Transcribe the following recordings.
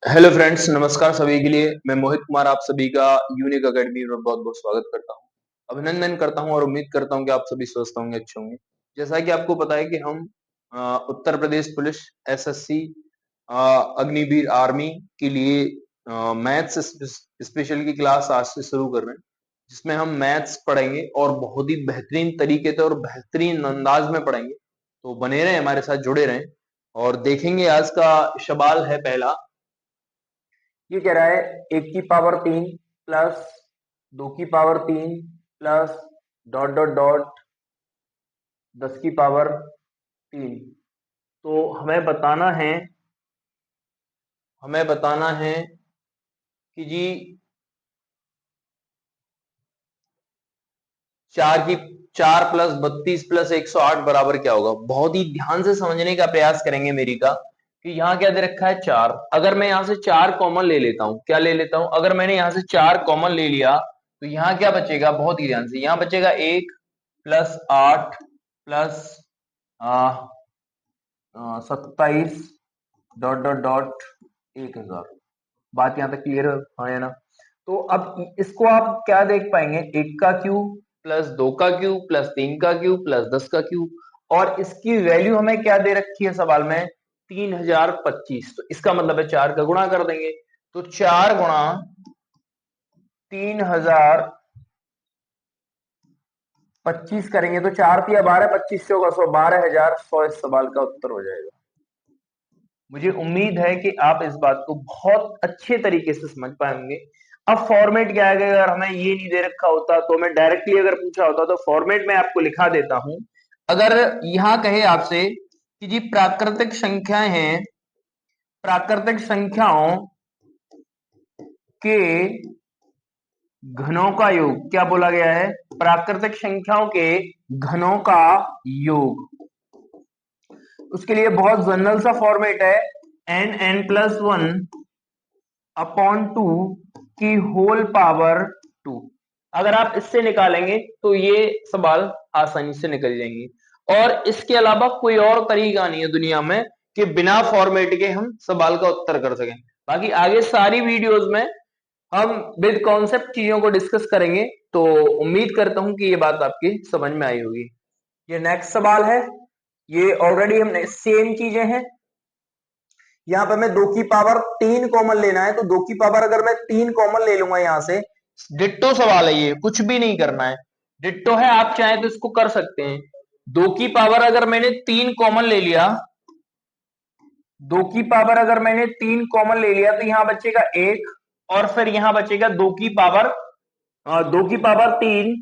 Hello friends, नमस्कार सभी के लिए। मैं मोहित कुमार आप सभी का यूनिक एकेडमी में बहुत बहुत स्वागत करता हूं। अभिनंदन करता हूं और उम्मीद करता हूं कि आप सभी स्वस्थ होंगे, अच्छे होंगे। जैसा कि आपको पता है कि हम Uttar Pradesh police, SSC, Agniveer army के लिए मैथ्स स्पेशल की क्लास आज से शुरू कर रहे हैं, जिसमें हम मैथ्स पढ़ेंगे और बहुत ही बेहतरीन तरीके से और बेहतरीन अंदाज में पढ़ेंगे। तो बने रहें, हमारे साथ जुड़े रहें और देखेंगे। आज का सवाल है पहला। ये कह रहा है 1 की पावर 3 प्लस 2 की power 3 plus dot dot dot 10 की पावर 3। तो हमें बताना है कि जी 4 प्लस 32 प्लस 108 बराबर क्या होगा। बहुत ही ध्यान से समझने का प्रयास करेंगे मेरी का, कि यहाँ क्या दे रखा है 4। अगर मैं यहाँ से 4 कॉमन ले लेता हूँ, क्या ले लेता हूँ, अगर मैंने यहाँ से 4 कॉमन ले लिया तो यहाँ क्या बचेगा, बहुत ही ध्यान से, यहाँ बचेगा 1 plus 8 plus 27 dot dot dot 1000। बात यहाँ तक क्लियर है, हाँ या ना? तो अब इसको आप क्या देख पाएंगे, 1 का क्यूब प्लस 2 का क्यूब प्लस 3 का क्यूब प्लस 10 का क्यूब। और इसकी वैल्यू हमें क्या दे रखी है सवाल में, 3025। तो इसका मतलब है 4 का गुणा कर देंगे। तो 4 गुणा 3025 करेंगे तो 4 × 3 = 12, 25 × 100 12100 इस सवाल का उत्तर हो जाएगा। मुझे उम्मीद है कि आप इस बात को बहुत अच्छे तरीके से समझ पाएंगे। अब फॉर्मेट क्या है, अगर हमें ये नहीं दे रखा होता तो मैं डायरेक्टली अगर पूछा होता तो फॉर्मेट में आपको लिखा देता हूं। अगर यहां कहे आपसे कि जी प्राकृतिक संख्याएं हैं, प्राकृतिक संख्याओं के घनों का योग, क्या बोला गया है, प्राकृतिक संख्याओं के घनों का योग। उसके लिए बहुत जनरल सा फॉर्मेट है, n+1/2 की होल पावर 2। अगर आप इससे निकालेंगे तो ये सवाल आसानी से निकल जाएंगे। और इसके अलावा कोई और तरीका नहीं है दुनिया में कि बिना फॉर्मेट के हम सवाल का उत्तर कर सकें। बाकी आगे सारी वीडियोस में हम विद कॉन्सेप्ट चीजों को डिस्कस करेंगे। तो उम्मीद करता हूं कि ये बात आपकी समझ में आई होगी। ये नेक्स्ट सवाल है, ये ऑलरेडी हमने सेम चीजें हैं। यहाँ पे मैं 2 की पावर 3 कॉमन लेना है, तो 2 की पावर अगर मैं 3 कॉमन ले लूंगा यहाँ से, डिट्टो सवाल है, ये कुछ भी नहीं करना है, डिट्टो है। आप चाहें तो इसको कर सकते हैं। 2 की पावर अगर मैंने 3 कॉमन ले लिया, 2 की पावर कॉमन ले लिया तो यहाँ बचेगा 1 और फिर यहाँ बचेगा 2 की पावर 3,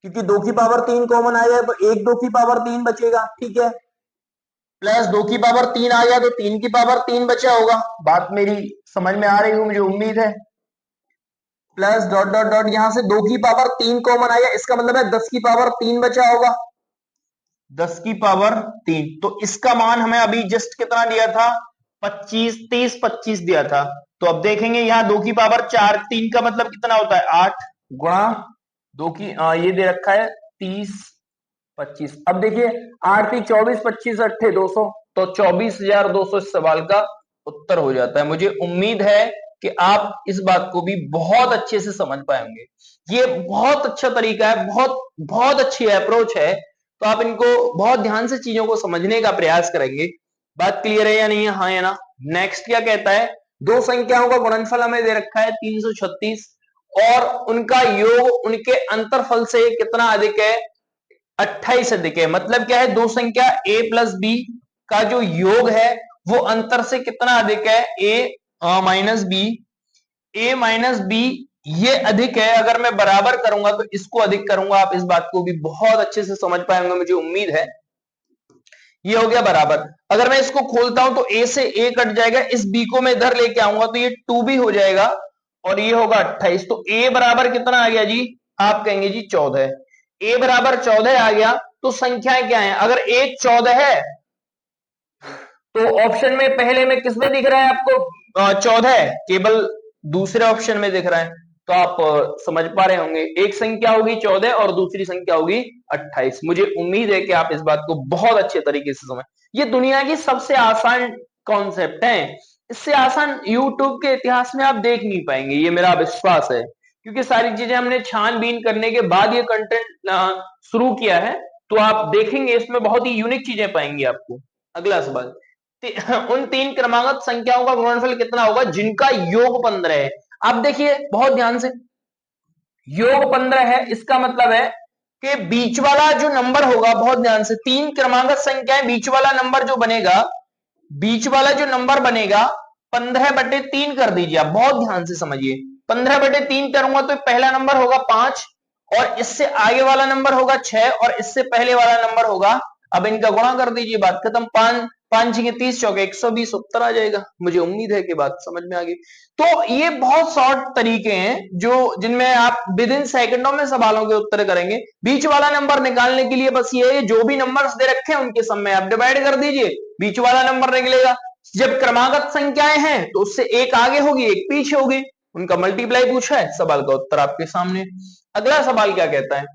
क्योंकि 2 की पावर 3 कॉमन आ गया तो 2 की पावर 3 बचेगा, ठीक है। प्लस 2 की पावर 3 आ गया तो 3 की पावर 3 बचा होगा। बात मेरी समझ में आ रही हो, मुझे उम्मीद है। प्लस डॉट डॉट डॉट यहाँ से 2 की पावर 3 कॉमन आया, इसका मतलब है 10 की पावर 3 बचा होगा। 10 की पावर 3, तो इसका मान हमें अभी जस्ट कितना दिया था, 25, 30, 25 दिया था। तो अब देखेंगे यहाँ 2 की पावर 4, 3 का मतलब कितना होता है 8 गुणा ये दे रखा है 30, 25। अब देखिए 8 3 24, 25 8 200, तो 24,200 इस सवाल का उत्तर हो जाता है। मुझे उम्मीद है कि आप इस बात को भी बहुत अच्छे से समझ पाएंगे। ये बहुत अच्छा तरीका है, बहुत बहुत अच्छी अप्रोच है। तो आप इनको बहुत ध्यान से चीजों को समझने का प्रयास करेंगे। बात क्लियर है या नहीं है, हाँ या ना? नेक्स्ट क्या कहता है, दो संख्याओं का गुणनफल हमें दे रखा है 336 और उनका योग उनके अंतरफल से कितना अधिक है, 28 अधिक है। मतलब क्या है, दो संख्या a प्लस बी का जो योग है वो अंतर से कितना अधिक है, a minus B. a minus B ये अधिक है। अगर मैं बराबर करूंगा तो इसको अधिक करूंगा। आप इस बात को भी बहुत अच्छे से समझ पाएंगे, मुझे उम्मीद है। ये हो गया बराबर। अगर मैं इसको खोलता हूं तो a से a कट जाएगा, इस b को मैं इधर लेके आऊंगा तो ये 2b हो जाएगा और ये होगा 28। तो a बराबर कितना आ गया जी, आप कहेंगे जी 14। a बराबर 14 आ गया। तो संख्याएं क्या है, अगर एक 14 है तो ऑप्शन में पहले में किसमें दिख रहा है आपको, 14, केवल दूसरे ऑप्शन में दिख रहा है। तो आप समझ पा रहे होंगे, एक संख्या होगी 14 और दूसरी संख्या होगी 28। मुझे उम्मीद है कि आप इस बात को बहुत अच्छे तरीके से समझ। ये दुनिया की सबसे आसान कॉन्सेप्ट है। इससे आसान यूट्यूब के इतिहास में आप देख नहीं पाएंगे, ये मेरा विश्वास है, क्योंकि सारी चीजें हमने छानबीन करने के बाद ये कंटेंट शुरू किया है। तो आप देखेंगे इसमें बहुत ही यूनिक चीजें पाएंगे आपको। अगला सवाल, उन तीन क्रमांक संख्याओं का गुणनफल कितना होगा जिनका योग 15 है। आप देखिए बहुत ध्यान से, योग 15 है, इसका मतलब है कि बीच वाला जो नंबर होगा, बहुत ध्यान से, तीन क्रमांक संख्याएं, बीच वाला नंबर जो बनेगा, बीच वाला जो नंबर बनेगा 15/3 कर दीजिए। आप बहुत ध्यान से समझिए, 15/3 करूंगा तो पहला नंबर होगा 5, और इससे आगे वाला नंबर होगा 6, और इससे पहले वाला नंबर होगा, अब इनका गुणा कर दीजिए, बात खत्म। 5 5 6 30 चौके 120, उत्तर आ जाएगा। मुझे उम्मीद है कि बात समझ में आ गई। तो ये बहुत शॉर्ट तरीके हैं जो जिनमें आप विद इन सेकंडों में सवालों के उत्तर करेंगे। बीच वाला नंबर निकालने के लिए बस ये है, जो भी नंबर्स दे रखे हैं उनके सब में आप डिवाइड कर दीजिए, बीच वाला नंबर निकलेगा। जब क्रमागत संख्याएं हैं तो उससे एक आगे होगी एक पीछे होगी, उनका मल्टीप्लाई पूछा है, सवाल का उत्तर आपके सामने। अगला सवाल क्या कहता है,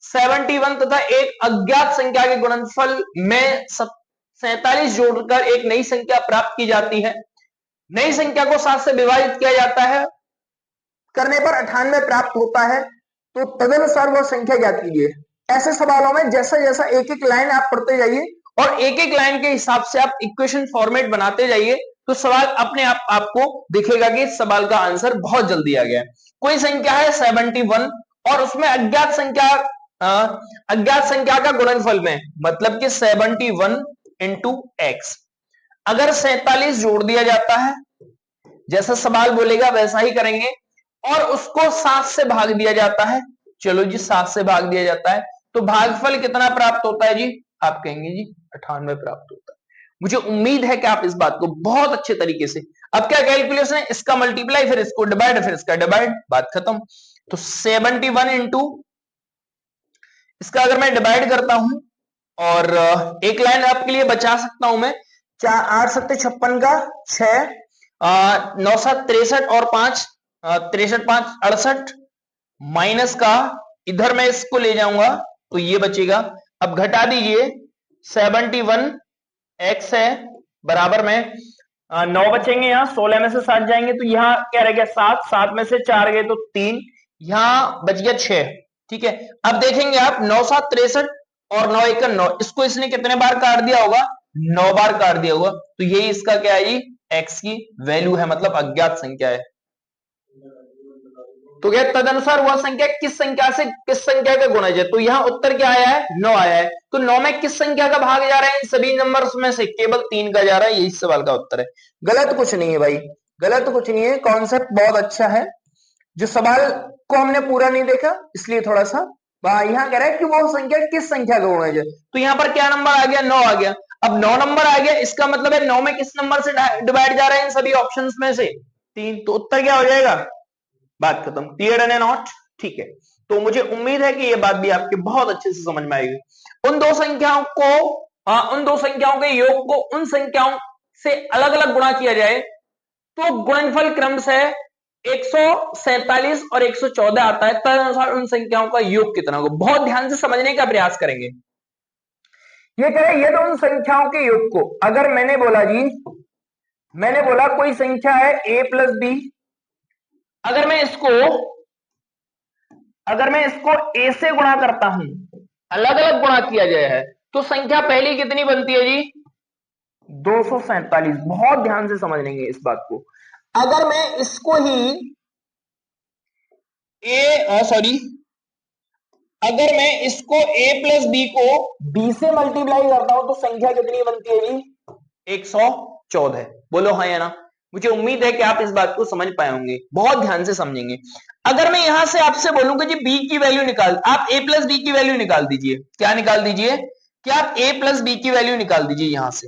71 तथा एक अज्ञात संख्या के गुणनफल में 47 जोड़कर एक नई संख्या प्राप्त की जाती है। नई संख्या को 7 से विभाजित किया जाता है, करने पर 98 प्राप्त होता है, तो तदनुसार वह संख्या ज्ञात कीजिए। ऐसे सवालों में जैसा जैसा एक एक लाइन आप पढ़ते जाइए और एक एक लाइन के हिसाब से आप इक्वेशन फॉर्मेट बनाते जाइए, तो सवाल अपने आप आपको दिखेगा कि इस सवाल का आंसर बहुत जल्दी आ गया है। कोई संख्या है 71 और उसमें अज्ञात संख्या का गुणनफल में, मतलब कि 71 इंटू एक्स। अगर 47 जोड़ दिया जाता है, जैसा सवाल बोलेगा वैसा ही करेंगे, और उसको 7 से भाग दिया जाता है। चलो जी, 7 से भाग दिया जाता है तो भागफल कितना प्राप्त होता है जी? आप कहेंगे जी 98 प्राप्त होता है। मुझे उम्मीद है कि आप इस बात को बहुत अच्छे तरीके से, अब क्या कैलकुलेशन है, इसका मल्टीप्लाई फिर इसको डिवाइड फिर इसका डिवाइड, बात खत्म। तो 71 इंटू इसका अगर मैं डिवाइड करता हूं, और एक लाइन आपके लिए बचा सकता हूं मैं, 8 7 56 का 6, 9 7 63 और 5 63 5 68, माइनस का इधर मैं इसको ले जाऊंगा तो ये बचेगा। अब घटा दीजिए, 71 एक्स है बराबर में 9 बचेंगे, यहां 16 में से 7 जाएंगे तो यहां क्या रह गया 7, 7 में से 4 गए तो 3, यहां बच गया 6। ठीक है, अब देखेंगे आप 9 7 63 और 9 1 9, इसको इसने कितने बार काट दिया होगा? 9 बार काट दिया होगा, तो यही इसका क्या है जी? एक्स की वैल्यू है, मतलब अज्ञात संख्या है। तो क्या तदनुसार वह संख्या किस संख्या से किस संख्या का गुणज है? तो यहां उत्तर क्या आया है? 9 आया है। तो 9 में किस संख्या का भाग जा रहा है? इन सभी नंबर्स में से केवल 3 का जा रहा है, यही सवाल का उत्तर है। गलत कुछ नहीं है भाई, गलत कुछ नहीं है, कॉन्सेप्ट बहुत अच्छा है। जो सवाल को हमने पूरा नहीं देखा इसलिए थोड़ा सा यहाँ कह रहा है कि वो संख्या किस संख्या का गुणज है, तो यहाँ पर क्या नंबर आ गया? 9 आ गया। अब 9 नंबर आ गया, इसका मतलब है 9 में किस नंबर से डिवाइड जा रहा है? इन सभी ऑप्शंस में से 3, तो उत्तर क्या हो जाएगा? बात खत्म। Clear and not? ठीक है, तो मुझे उम्मीद है कि ये बात भी आपके बहुत अच्छे से समझ में आएगी। उन दो संख्याओं के योग को उन संख्याओं से अलग अलग गुणा किया जाए तो गुणनफल क्रम से 147 और 114 आता है, तदनुसार उन संख्याओं का योग कितना होगा? बहुत ध्यान से समझने का प्रयास करेंगे। ये कह रहे ये तो उन संख्याओं के योग को, अगर मैंने बोला कोई संख्या है a प्लस बी, अगर मैं इसको a से गुणा करता हूं, अलग अलग गुणा किया गया है, तो संख्या पहली कितनी बनती है जी? 247। बहुत ध्यान से समझ लेंगे इस बात को। अगर मैं इसको ही अगर मैं इसको a प्लस बी को b से मल्टीप्लाई करता हूं तो संख्या कितनी बनती है जी? 114। बोलो हाँ या ना? मुझे उम्मीद है कि आप इस बात को समझ पाए होंगे, बहुत ध्यान से समझेंगे। अगर मैं यहां से आपसे बोलूंगा जी b की वैल्यू निकाल, आप a प्लस बी की वैल्यू निकाल दीजिए। क्या निकाल दीजिए? कि आप a प्लस बी की वैल्यू निकाल दीजिए यहां से,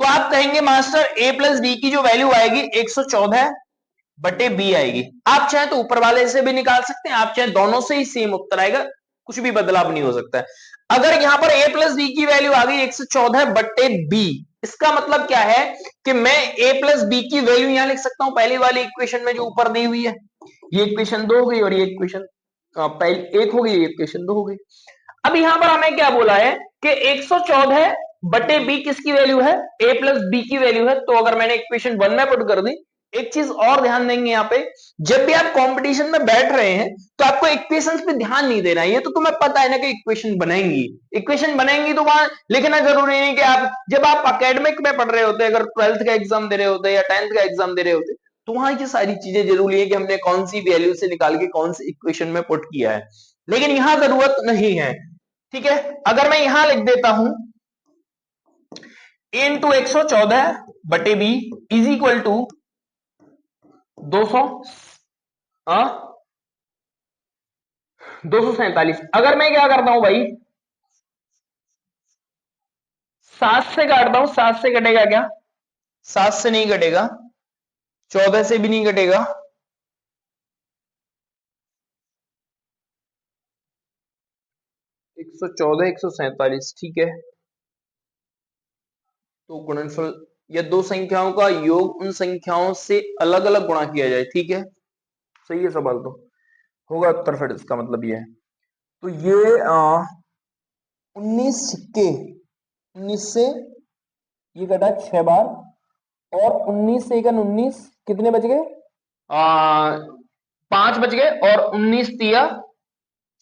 तो आप कहेंगे मास्टर a प्लस बी की जो वैल्यू आएगी 114 बटे b आएगी। आप चाहे तो ऊपर वाले से भी निकाल सकते हैं, आप चाहे दोनों से ही सेम उत्तर आएगा, कुछ भी बदलाव नहीं हो सकता है। अगर यहां पर a प्लस बी की वैल्यू आ गई 114 बटे b, इसका मतलब क्या है कि मैं a प्लस बी की वैल्यू यहां लिख सकता हूं पहली वाली इक्वेशन में जो ऊपर दी हुई है। ये इक्वेशन 2 हो गई और ये इक्वेशन पहली 1 हो गई, ये इक्वेशन 2 हो गई। अब यहां पर हमें क्या बोला है कि 114 बटे बी किसकी वैल्यू है, ए प्लस बी की वैल्यू है। तो अगर मैंने इक्वेशन 1 में पुट कर दी, एक चीज और ध्यान देंगे यहाँ पे, जब भी आप कंपटीशन में बैठ रहे हैं तो आपको इक्वेशंस पे ध्यान नहीं देना है। ये तो तुम्हें पता है ना कि इक्वेशन बनेंगी तो वहां लिखना जरूरी नहीं कि आप जब आप एकेडमिक में पढ़ रहे होते, अगर 12th का एग्जाम दे रहे होते या 10th का एग्जाम दे रहे होते, तो वहां की सारी चीजें जरूरी है कि हमने कौन सी वैल्यू से निकाल के कौन सी इक्वेशन में पुट किया है, लेकिन यहां जरूरत नहीं है। ठीक है, अगर मैं यहां लिख देता हूं a इंटू 114 बटे बी इज इक्वल टू 200 247। अगर मैं क्या करता हूं भाई, 7 से काटता हूं, 7 से कटेगा क्या, 7 से नहीं कटेगा, 14 से भी नहीं कटेगा, 114 147, ठीक है। तो गुणनफल या दो संख्याओं का योग उन संख्याओं से अलग अलग गुणा किया जाए, ठीक है, सही है सवाल, तो होगा उत्तर फिर इसका मतलब ये है। तो ये 19 सिक्के, 19 से ये कटा 6 बार, और 19 से 19 कितने बच गए, 5 बच गए, और 19 तिया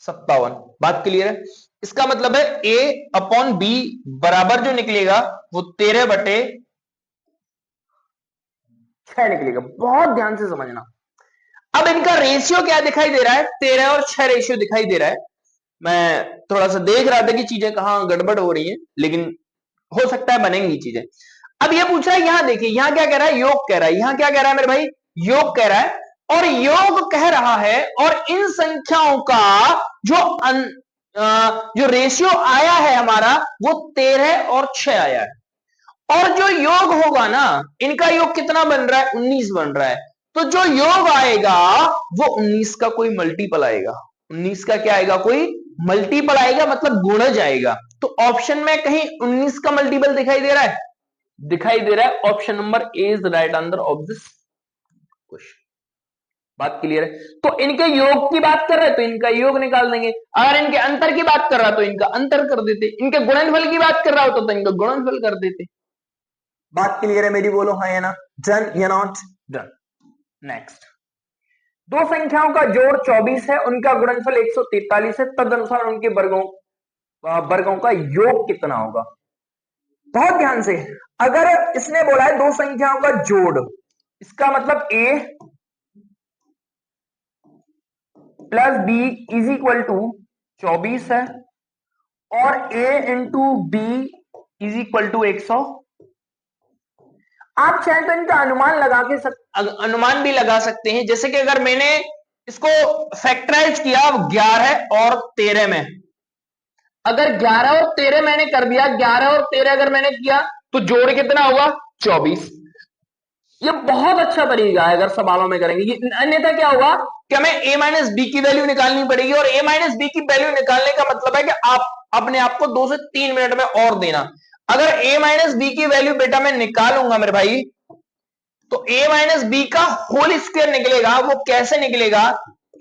57। बात क्लियर है, इसका मतलब है a अपॉन बी बराबर जो निकलेगा वो 13 बटे 6 निकलेगा। बहुत ध्यान से समझना। अब इनका रेशियो क्या दिखाई दे रहा है, 13 और 6 रेशियो दिखाई दे रहा है। मैं थोड़ा सा देख रहा था कि चीजें कहां गड़बड़ हो रही हैं, लेकिन हो सकता है बनेंगी चीजें। अब ये पूछ रहा है, यहां देखिए, यहां क्या कह रहा है, योग कह रहा है, यहां क्या कह रहा है मेरे भाई, योग कह रहा है, और योग कह रहा है, और इन संख्याओं का जो जो रेशियो आया है हमारा वो 13 और 6 आया है, और जो योग होगा ना, इनका योग कितना बन रहा है, 19 बन रहा है। तो जो योग आएगा वो 19 का कोई मल्टीपल आएगा, 19 का क्या आएगा, कोई मल्टीपल आएगा, मतलब गुणज आएगा। तो ऑप्शन में कहीं 19 का मल्टीपल दिखाई दे रहा है, दिखाई दे रहा है। Option number A is right answer of this question. बात क्लियर है। तो इनके योग की बात कर रहे हैं तो इनका योग निकाल देंगे, अगर इनके अंतर की बात कर रहा तो इनका अंतर कर देते, इनके गुणनफल की बात कर रहा होता तो इनका गुणनफल कर देते। बात क्लियर है मेरी, बोलो हाँ या ना, डन या नॉट डन। नेक्स्ट, दो संख्याओं का जोड़ 24 है, उनका गुणनफल 143 है, तदनुसार उनके वर्गों का योग कितना होगा। बहुत ध्यान से, अगर इसने बोला है दो संख्याओं का जोड़, इसका मतलब a plus B is equal to 24 है, और a into B is equal to 100। आप चाहे तो इनका अनुमान भी लगा सकते हैं, जैसे कि अगर मैंने इसको फैक्टराइज किया 11 और 13 में, अगर 11 और 13 मैंने कर दिया, 11 और 13 अगर मैंने किया तो जोड़ कितना होगा, 24। ये बहुत अच्छा तरीका है अगर सवालों में करेंगे, अन्यथा क्या होगा कि हमें a माइनस बी की वैल्यू निकालनी पड़ेगी, और a माइनस बी की वैल्यू निकालने का मतलब है कि आप अपने आप को 2 से 3 मिनट में और देना। अगर a माइनस बी की वैल्यू बेटा मैं निकालूंगा मेरे भाई, तो a माइनस बी का होल स्क्वायर निकलेगा। वो कैसे निकलेगा,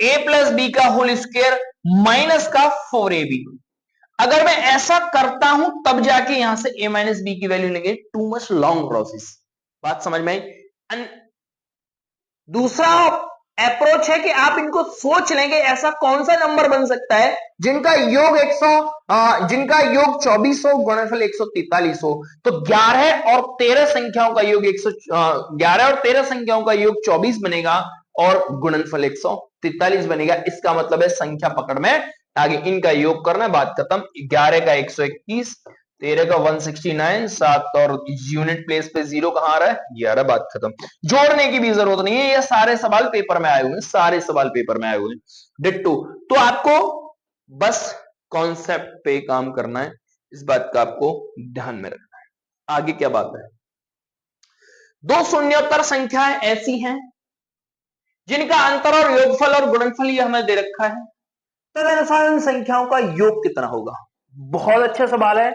a प्लस बी का होल स्क्वायर माइनस का 4ab। अगर मैं ऐसा करता हूं तब जाके यहां से a माइनस बी की वैल्यू लेंगे, टू मच लॉन्ग प्रोसेस। बात समझ में आई। दूसरा अप्रोच है कि आप इनको सोच लेंगे ऐसा कौन सा नंबर बन सकता है जिनका योग 24 हो, गुणनफल 143 हो। तो 11 और 13 संख्याओं का योग 11 और 13 संख्याओं का योग 24 बनेगा, और गुणनफल 143 बनेगा। इसका मतलब है संख्या पकड़ में आगे, इनका योग करना, बात खत्म। 11 का 121, 13 का 169, 7 और यूनिट प्लेस पे 0 कहां आ रहा है, 11, बात खत्म। जोड़ने की भी जरूरत नहीं है, ये सारे सवाल पेपर में आए हुए हैं, सारे सवाल पेपर में आए हुए हैं डिट्टो। तो आपको बस कॉन्सेप्ट पे काम करना है, इस बात का आपको ध्यान में रखना है। आगे क्या बात है, दो शून्योत्तर संख्याएं ऐसी हैं जिनका अंतर और योगफल और गुणनफल ये हमें दे रखा है, तदनुसार इन संख्याओं का योग कितना होगा। बहुत अच्छा सवाल है,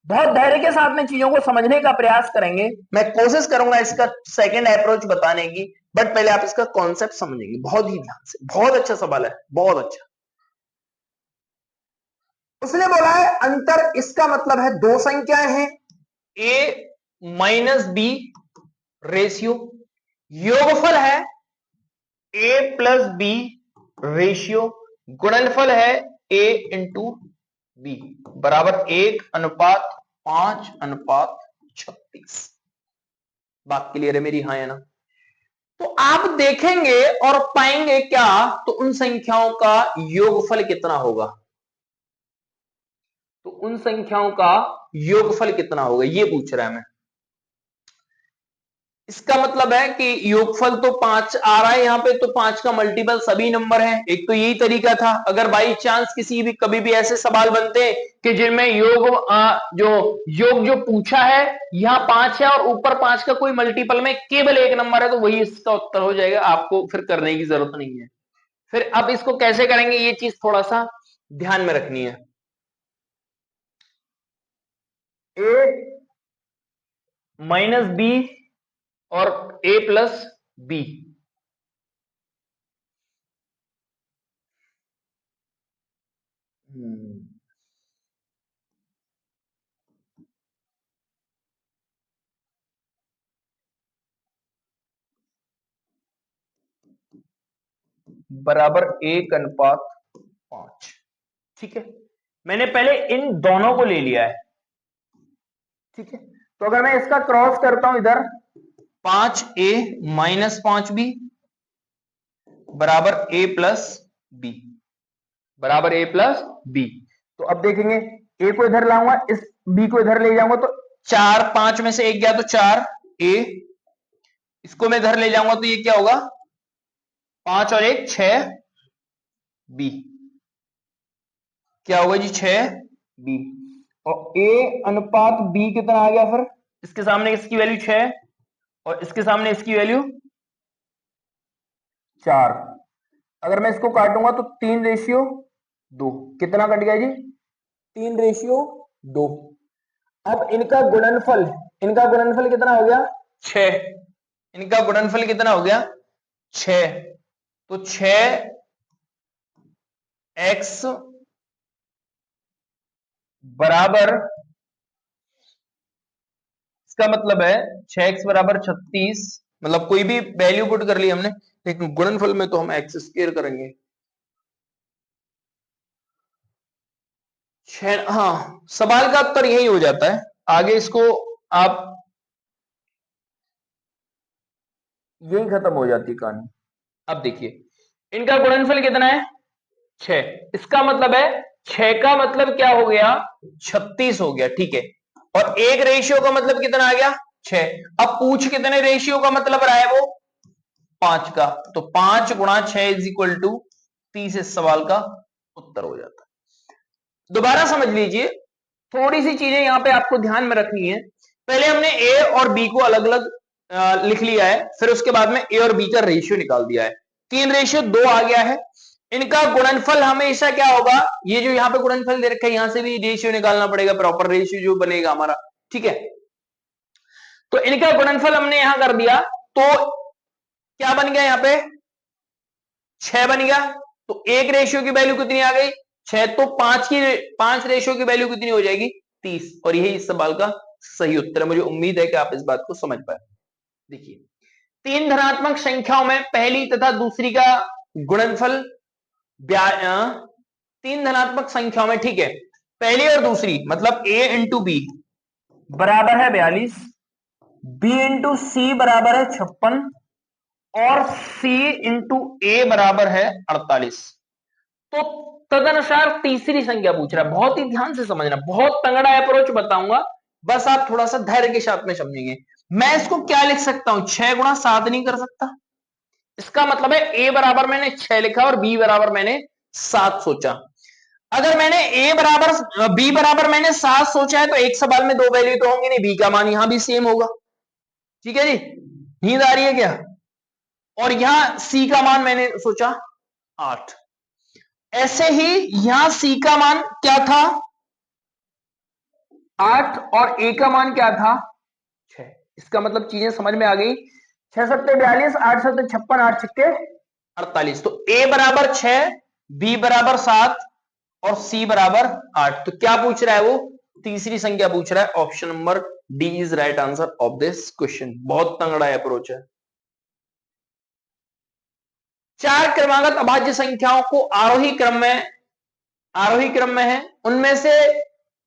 बहुत धैर्य के साथ में चीजों को समझने का प्रयास करेंगे। मैं कोशिश करूंगा इसका सेकंड अप्रोच बताने की, बट पहले आप इसका कॉन्सेप्ट समझेंगे बहुत ही ध्यान से। बहुत अच्छा सवाल है, बहुत अच्छा। उसने बोला है अंतर, इसका मतलब है दो संख्याएं हैं, ए माइनस बी रेशियो, योगफल है ए प्लस बी रेशियो, गुणनफल है ए इंटू बी बराबर 1:5:36। बात क्लियर है मेरी, हाँ या ना? तो आप देखेंगे और पाएंगे क्या, तो उन संख्याओं का योगफल कितना होगा, तो उन संख्याओं का योगफल कितना होगा ये पूछ रहा है मैं। इसका मतलब है कि योगफल तो 5 आ रहा है यहां पे, तो 5 का मल्टीपल सभी नंबर है। एक तो यही तरीका था, अगर बाई चांस किसी भी कभी भी ऐसे सवाल बनते हैं कि जिनमें योग जो पूछा है यहां 5 है और ऊपर 5 का कोई मल्टीपल में केवल एक नंबर है, तो वही इसका उत्तर हो जाएगा, आपको फिर करने की जरूरत नहीं है। फिर अब इसको कैसे करेंगे ये चीज थोड़ा सा ध्यान में रखनी है। ए माइनस बी और ए प्लस बी, बराबर 1:5। ठीक है, मैंने पहले इन दोनों को ले लिया है। ठीक है, तो अगर मैं इसका क्रॉस करता हूं इधर, 5a माइनस 5b बराबर a प्लस बी, बराबर a प्लस बी। तो अब देखेंगे, a को इधर लाऊंगा, इस b को इधर ले जाऊंगा, तो 4 5 में से एक गया तो 4a, इसको मैं इधर ले जाऊंगा तो ये क्या होगा, 5 और 1 6b, क्या होगा जी 6b। और a अनुपात b कितना आ गया, फिर इसके सामने इसकी वैल्यू 6 और इसके सामने इसकी वैल्यू 4। अगर मैं इसको काटूंगा तो 3:2, कितना कट गया जी, 3:2। अब इनका गुणनफल कितना हो गया, 6। इनका गुणनफल कितना हो गया, 6। तो 6x बराबर, इसका मतलब है 6x बराबर 36, मतलब कोई भी वैल्यू पुट कर ली हमने, लेकिन गुणनफल में तो हम x स्क्वायर करेंगे। हाँ, सवाल का उत्तर यही हो जाता है, आगे इसको आप यही खत्म हो जाती है कहानी। अब देखिए इनका गुणनफल कितना है, 6, इसका मतलब है 6 का मतलब क्या हो गया, 36 हो गया। ठीक है, और एक रेशियो का मतलब कितना आ गया, 6। अब पूछ कितने रेशियो का मतलब रहा है, वो 5 का, तो 5 गुणा 6 इज इक्वल टू 30 इस सवाल का उत्तर हो जाता है। दोबारा समझ लीजिए, थोड़ी सी चीजें यहां पे आपको ध्यान में रखनी है। पहले हमने ए और बी को अलग अलग लिख लिया है, फिर उसके बाद में ए और बी का रेशियो निकाल दिया है, 3:2 आ गया है। इनका गुणनफल हमेशा क्या होगा, ये जो यहाँ पे गुणनफल दे रखा है यहां से भी रेशियो निकालना पड़ेगा, प्रॉपर रेशियो जो बनेगा हमारा। ठीक है, तो इनका गुणनफल हमने यहां कर दिया, तो क्या बन गया, यहाँ पे 6 बन गया। तो एक रेशियो की वैल्यू कितनी आ गई, 6। तो 5 रेशियो की वैल्यू कितनी हो जाएगी, 30। और यही इस सवाल का सही उत्तर है। मुझे उम्मीद है कि आप इस बात को समझ पाए। देखिए, 3 धनात्मक संख्याओं में पहली तथा दूसरी का गुणनफल 3 धनात्मक संख्याओं में, ठीक है, पहली और दूसरी मतलब a इंटू बी बराबर है 42, b इंटू सी बराबर है 56 और c इंटू ए बराबर है 48। तो तदनुसार तीसरी संख्या पूछ रहा है, बहुत ही ध्यान से समझना, बहुत तगड़ा अप्रोच बताऊंगा, बस आप थोड़ा सा धैर्य के साथ में समझेंगे। मैं इसको क्या लिख सकता हूं, 6 गुणा 7 नहीं कर सकता, इसका मतलब है a बराबर मैंने 6 लिखा और b बराबर मैंने 7 सोचा। अगर मैंने b बराबर मैंने 7 सोचा है, तो एक सवाल में दो वैल्यू तो होंगी नहीं, b का मान यहां भी सेम होगा। ठीक है जी, नींद आ रही है क्या? और यहां c का मान मैंने सोचा 8, ऐसे ही यहां c का मान क्या था 8 और a का मान क्या था 6। इसका मतलब चीजें समझ में आ गई, 6 सत्ते 42, 8 सत्ते 56, 8 छक्के 48। तो a बराबर 6, b बराबर 7 और सी बराबर 8। तो क्या पूछ रहा है वो? तीसरी संख्या पूछ रहा है। Option number D is right answer of this question. बहुत तंगड़ा अप्रोच है। चार क्रमागत अभाज्य संख्याओं को आरोही क्रम में है, उनमें से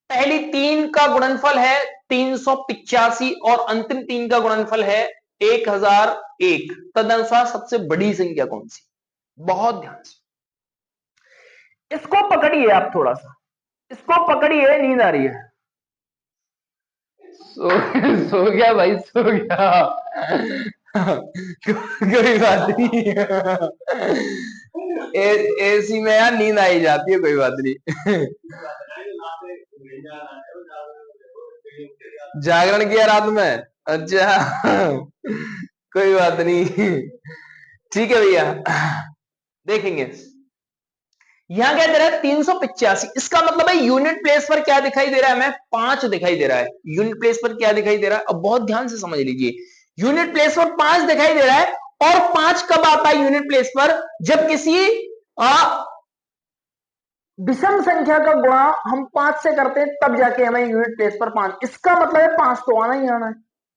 पहली तीन का गुणनफल है 385 और अंतिम तीन का गुणनफल है 1001। तदनुसार सबसे बड़ी संख्या कौन सी? बहुत ध्यान से इसको पकड़िए, आप थोड़ा सा इसको पकड़िए। नींद आ रही है? सो गया भाई, सो गया। कोई बात नहीं। एसी में यार नींद आई जाती है, कोई बात नहीं। जागरण किया रात में? अच्छा, कोई बात नहीं। ठीक है भैया, देखेंगे यहां क्या दे रहा है 385। इसका मतलब है यूनिट प्लेस पर क्या दिखाई दे रहा है हमें? 5 दिखाई दे रहा है। यूनिट प्लेस पर क्या दिखाई दे रहा है? अब बहुत ध्यान से समझ लीजिए। यूनिट प्लेस पर 5 दिखाई दे रहा है। और 5 कब आता है यूनिट प्लेस पर? जब किसी विषम संख्या का गुणा हम 5 से करते हैं, तब जाके हमें यूनिट प्लेस पर 5। इसका मतलब है 5 तो आना ही आना है।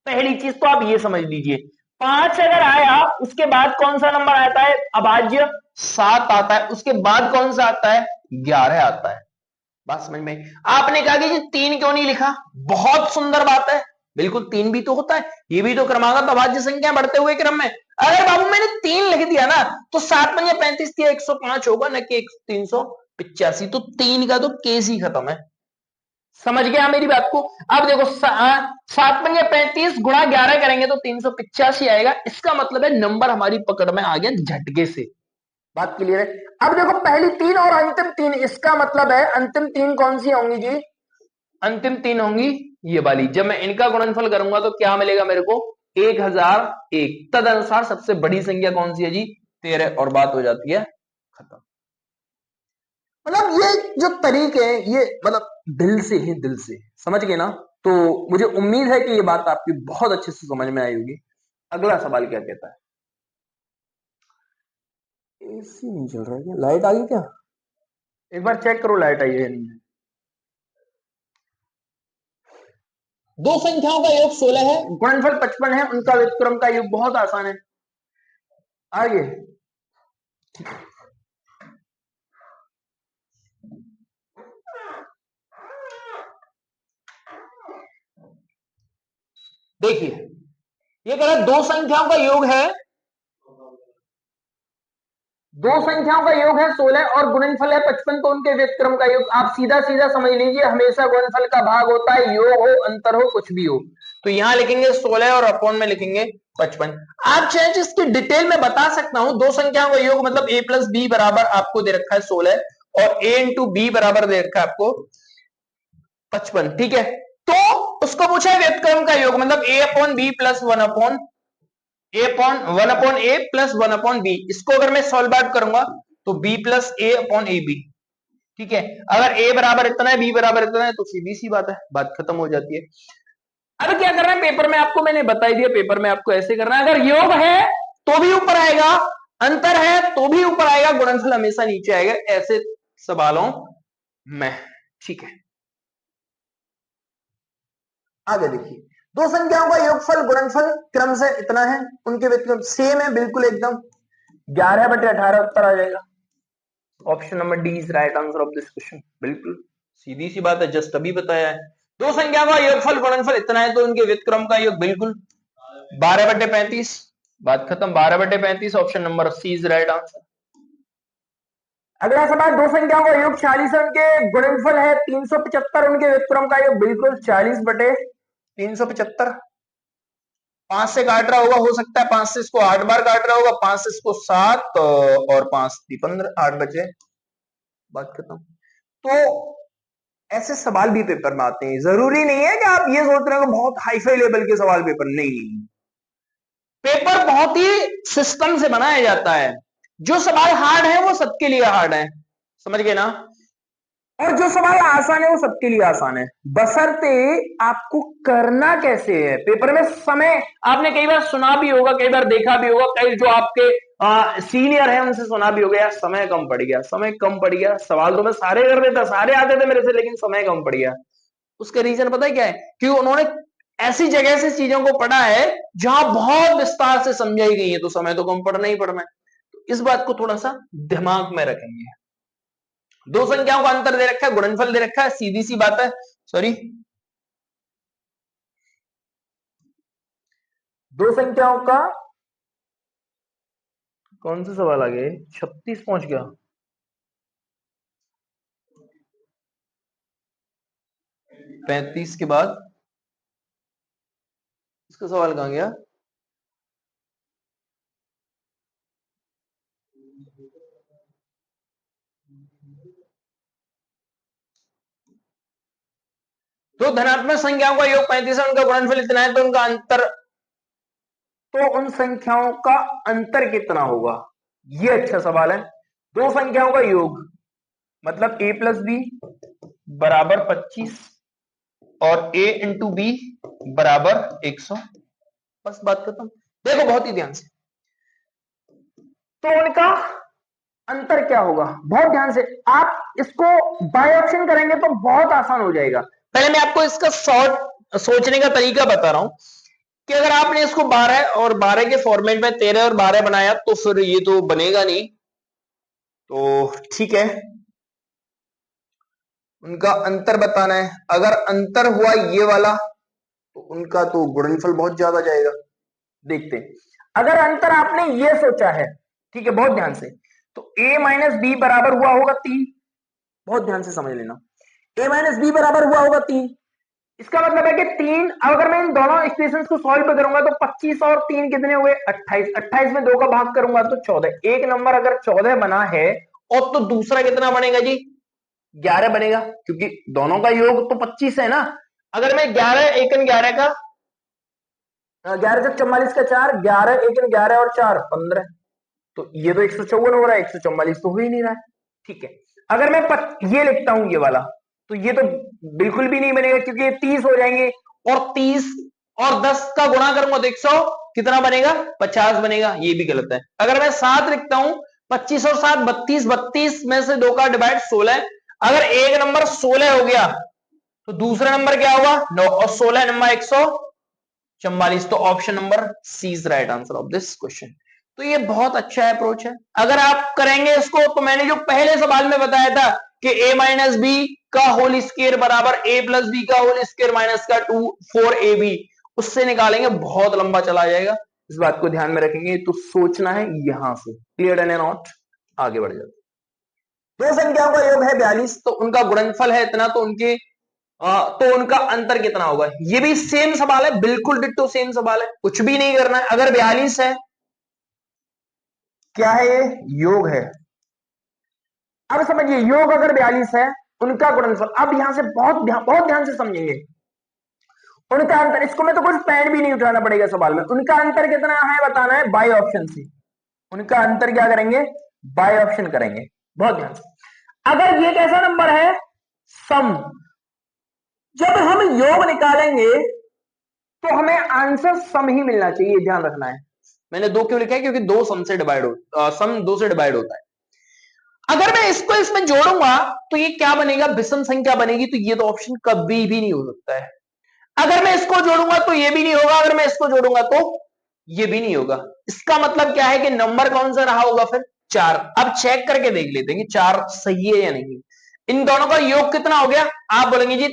पहली चीज तो आप ये समझ लीजिए, 5 अगर आया उसके बाद कौन सा नंबर आता है? अभाज्य 7 आता है। उसके बाद कौन सा आता है? 11 आता है। बात समझ में? आपने कहा कि 3 क्यों नहीं लिखा? बहुत सुंदर बात है। बिल्कुल 3 भी तो होता है, ये भी तो क्रमागत अभाज्य संख्या बढ़ते हुए क्रम में। अगर बाबू मैंने 3 लिख दिया ना, तो 7 पंजे 35 दिया 105 होगा, न कि 385। तो 3 का तो केस ही खत्म है। समझ गया मेरी बात को? अब देखो 7 पंजे 35 गुणा 11 करेंगे तो 385 आएगा। इसका मतलब है नंबर हमारी पकड़ में आ गया झटके से। बात क्लियर है? अब देखो पहली 3 और अंतिम 3, इसका मतलब है अंतिम 3 कौन सी होंगी जी? अंतिम 3 होंगी ये वाली। जब मैं इनका गुणनफल करूंगा तो क्या मिलेगा मेरे को? 1001। तदनुसार सबसे बड़ी संख्या कौन सी है जी? 13। और बात हो जाती है खत्म। मतलब ये जो तरीके हैं ये मतलब दिल से ही, दिल से समझ गए ना? तो मुझे उम्मीद है कि ये बात आपकी बहुत अच्छे से समझ में आई होगी। अगला सवाल क्या कहता है? एसी नहीं चल रहा है क्या? लाइट आ गई क्या? एक बार चेक करो लाइट आई है नहीं। दो संख्याओं का योग 16 है, गुणनफल 55 है, उनका व्युत्क्रम का योग बहुत आसान है। आगे देखिए, ये कह रहा है दो संख्याओं का योग है, दो संख्याओं का योग है 16 और गुणनफल है 55, तो उनके व्युत्क्रम का योग। आप सीधा सीधा समझ लीजिए, हमेशा गुणनफल का भाग होता है, योग हो अंतर हो कुछ भी हो। तो यहां लिखेंगे 16 और अपॉन में लिखेंगे 55। आप चाहे इसकी डिटेल में बता सकता हूं। दो संख्याओं का योग मतलब a प्लस बी बराबर आपको दे रखा है 16 और a इंटू बी बराबर दे रखा है आपको 55। ठीक है, तो उसको पूछा है व्युत्क्रम का योग मतलब a upon B plus 1 upon A plus 1 upon B. इसको अगर मैं सॉल्व आउट करूंगा तो b plus A upon A B. ठीक है, अगर a बराबर इतना है b बराबर इतना है तो सीधी सी बात है, बात खत्म हो जाती है। अब क्या करना है पेपर में आपको मैंने बता दिया, पेपर में आपको ऐसे करना है। अगर योग है तो भी ऊपर आएगा, अंतर है तो भी ऊपर आएगा, गुणनफल हमेशा नीचे आएगा ऐसे सवालों में। ठीक है, आगे देखिए, दो संख्याओं का योगफल गुणनफल क्रम से इतना है, उनके व्युत्क्रम सेम है बिल्कुल एकदम। 11/18 उत्तर आ जाएगा। Option number D is right answer of this question. बिल्कुल सीधी सी बात है, जस्ट अभी बताया है। दो संख्याओं का योगफल गुणनफल इतना है तो उनके व्युत्क्रम का योग बिल्कुल 12/35। बात खत्म। 12/35 option number C is right answer. अगला सवाल, दो संख्याओं का योग 40 है, उनके गुणनफल है 375, उनके व्युत्क्रम का योग बिल्कुल 40/375। 5 से काट रहा होगा, हो सकता है 5 से इसको 8 बार काट रहा होगा, 5 से इसको 7 और 5 15, 8 बचे, बात खत्म। तो ऐसे सवाल भी पेपर में आते हैं। जरूरी नहीं है कि आप ये सोच रहे हो बहुत हाई फाई लेवल के सवाल पेपर, नहीं। पेपर बहुत ही सिस्टम से बनाया जाता है। जो सवाल हार्ड है वो सबके लिए हार्ड है, समझ गए ना? और जो सवाल आसान है वो सबके लिए आसान है, बशर्ते आपको करना कैसे है। पेपर में समय आपने कई बार सुना भी होगा, कई बार देखा भी होगा, कई जो आपके सीनियर है उनसे सुना भी हो गया, समय कम पड़ गया, समय कम पड़ गया। सवाल तो मैं सारे कर देता, सारे आते थे मेरे से, लेकिन समय कम पड़ गया। उसका रीजन पता है क्या है? क्योंकि उन्होंने ऐसी जगह से चीजों को पढ़ा है जहां बहुत विस्तार से समझाई गई है, तो समय तो कम पड़ना ही पड़ना है। तो इस बात को थोड़ा सा दिमाग में रखेंगे। दो संख्याओं का अंतर दे रखा है, गुणनफल दे रखा है, सीधी सी बात है। सॉरी, दो संख्याओं का कौन सा सवाल आ गया? 36 पहुंच गया। पैंतीस के बाद इसका सवाल कहां गया? तो धनात्मक संख्याओं का योग 35 है, उनका गुणनफल इतना है, तो उनका अंतर, तो उन संख्याओं का अंतर कितना होगा? ये अच्छा सवाल है। दो संख्याओं का योग मतलब a प्लस बी बराबर 25 और a इंटू बी बराबर 100। बस बात खत्म। देखो बहुत ही ध्यान से, तो उनका अंतर क्या होगा? बहुत ध्यान से आप इसको बाय ऑप्शन करेंगे तो बहुत आसान हो जाएगा। पहले मैं आपको इसका शॉर्ट सोचने का तरीका बता रहा हूं कि अगर आपने इसको 12 और 12 के फॉर्मेट में 13 और 12 बनाया तो फिर ये तो बनेगा नहीं। तो ठीक है, उनका अंतर बताना है। अगर अंतर हुआ ये वाला तो उनका तो गुणनफल बहुत ज्यादा जाएगा। देखते हैं, अगर अंतर आपने ये सोचा है, ठीक है, बहुत ध्यान से, तो a माइनस बी बराबर हुआ होगा 3। बहुत ध्यान से समझ लेना, a माइनस बी बराबर हुआ होगा 3। इसका मतलब है कि 3, अगर मैं इन दोनों इक्वेशंस को सॉल्व करूंगा तो 25 और 3 कितने हुए? 28। 28 में 2 का भाग करूंगा तो 14। एक नंबर अगर 14 बना है और तो दूसरा कितना बनेगा जी? 11 बनेगा, क्योंकि दोनों का योग तो 25 है ना। अगर मैं 11 एकन 11 का 11 से 44 का 4, 11 एकन 11 और 4 15, तो ये तो 154 हो रहा है, 144 तो हो ही नहीं रहा है। ठीक है, अगर मैं ये लिखता हूं ये वाला, तो ये तो बिल्कुल भी नहीं बनेगा, क्योंकि ये 30 हो जाएंगे, और 30 और 10 का गुणा करूंगा तो 100 कितना बनेगा? 50 बनेगा। ये भी गलत है। अगर मैं 7 लिखता हूं, 25 और 7 32, 32 में से 2 का डिवाइड 16। अगर एक नंबर 16 हो गया तो दूसरा नंबर क्या होगा? 9, और 16 नंबर 144। तो option number C is right answer of this question. तो ये बहुत अच्छा अप्रोच है। अगर आप करेंगे इसको तो मैंने जो पहले सवाल में बताया था कि a माइनस बी का होल स्क्वायर बराबर a प्लस बी का होल स्क्वायर माइनस का 2 4ab, उससे निकालेंगे, बहुत लंबा चला जाएगा। इस बात को ध्यान में रखेंगे। तो सोचना है यहां से, क्लियर एंड नॉट, आगे बढ़ जाते। दो संख्याओं का योग है 42, तो उनका गुणनफल है इतना, तो उनके तो उनका अंतर कितना होगा? ये भी सेम सवाल है, बिल्कुल डिट्टो सेम सवाल है, कुछ भी नहीं करना है। अगर 42 है, क्या है ये? योग है। अब समझिए, योग अगर 42 है, उनका गुणनफल, अब यहां से बहुत ध्यान से समझेंगे। उनका अंतर, इसको मैं तो कुछ पेन भी नहीं उठाना पड़ेगा सवाल में। उनका अंतर कितना है बताना है बाय ऑप्शन से। उनका अंतर क्या करेंगे? बाय ऑप्शन करेंगे। बहुत ध्यान से, अगर ये कैसा नंबर है? सम। जब हम योग निकालेंगे तो हमें आंसर सम ही मिलना चाहिए, ध्यान रखना है। मैंने 2 क्यों लिखा है? क्योंकि 2 सम से डिवाइड सम 2 से डिवाइड होता है। अगर मैं इसको इसमें जोड़ूंगा तो ये क्या बनेगा? विषम संख्या बनेगी। तो ये तो ऑप्शन कभी भी नहीं हो सकता है। अगर मैं इसको जोड़ूंगा तो ये भी नहीं होगा, अगर मैं इसको जोड़ूंगा तो ये भी नहीं होगा। इसका मतलब क्या है कि नंबर कौन सा रहा होगा फिर? 4। अब चेक करके देख लेते हैं कि 4 सही है या नहीं। इन दोनों का योग कितना हो गया? आप बोलेंगे जी